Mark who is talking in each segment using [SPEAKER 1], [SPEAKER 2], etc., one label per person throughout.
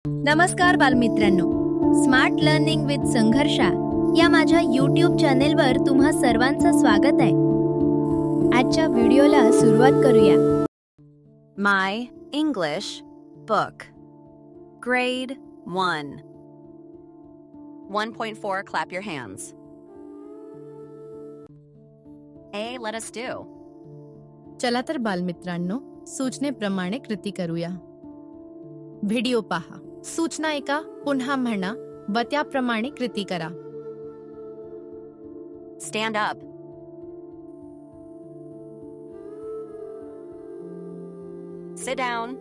[SPEAKER 1] नमस्कार बालमित्रांनो, smart learning with संघर्षा या माझ्या यूट्यूब चॅनेलवर तुम्हा सर्वांचं स्वागत आहे. आजच्या व्हिडिओला सुरुवात करूया.
[SPEAKER 2] My English book. Grade 1. 1.4 Clap your hands. A. Let us do.
[SPEAKER 3] चला तर बालमित्रांनो, सूचनेप्रमाणे कृती करूया. व्हिडिओ पहा, सूचना ऐका, पुन्हा म्हणा व त्याप्रमाणे कृती करा.
[SPEAKER 2] Stand up. Sit down.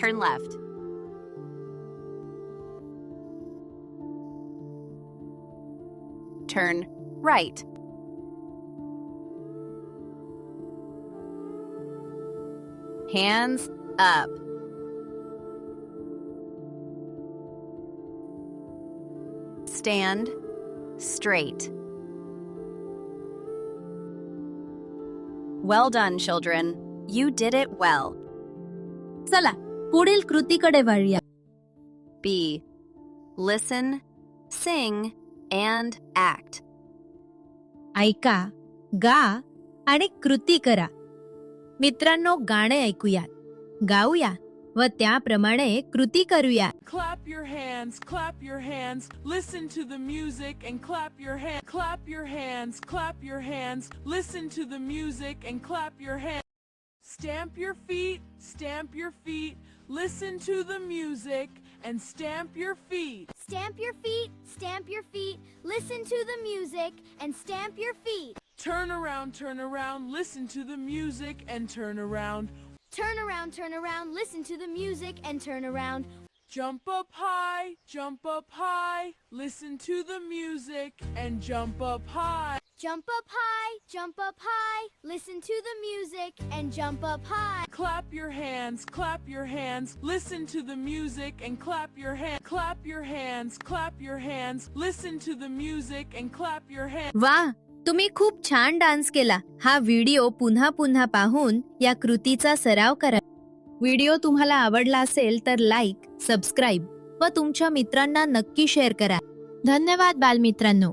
[SPEAKER 2] Turn left. Turn right. Hands up. Stand straight. Well done, children. You did it well.
[SPEAKER 1] चला पुढील कृतीकडे वळूया.
[SPEAKER 2] B. Listen, sing, and act.
[SPEAKER 1] ऐका, गा आणि कृती करा. मित्रांनो, गाणे ऐकूया, गाऊया व त्याप्रमाणे कृती करूया.
[SPEAKER 4] Clap your hands, listen to the music and clap your hands. Clap your hands, listen to the music and clap your hands. Stamp your feet, listen to the music and stamp your feet.
[SPEAKER 5] Stamp your feet, listen to the music and stamp your feet.
[SPEAKER 4] Turn around, listen to the music and turn around.
[SPEAKER 5] Turn around, listen to the music and turn around.
[SPEAKER 4] Jump up high, listen to the music and jump up high.
[SPEAKER 5] Jump up high, listen to the music and jump up high.
[SPEAKER 4] Clap your hands, listen to the music and clap your hands. Clap your hands, listen to the music and clap your hands.
[SPEAKER 1] वा, तुम्ही खूप छान dance केला. हा video पुन्हा पुन्हा पाहून या कृतीचा सराव करा. व्हिडिओ तुम्हाला आवडला असेल तर लाईक, सबस्क्राईब व तुमच्या मित्रांना नक्की शेअर करा. धन्यवाद बालमित्रांनो.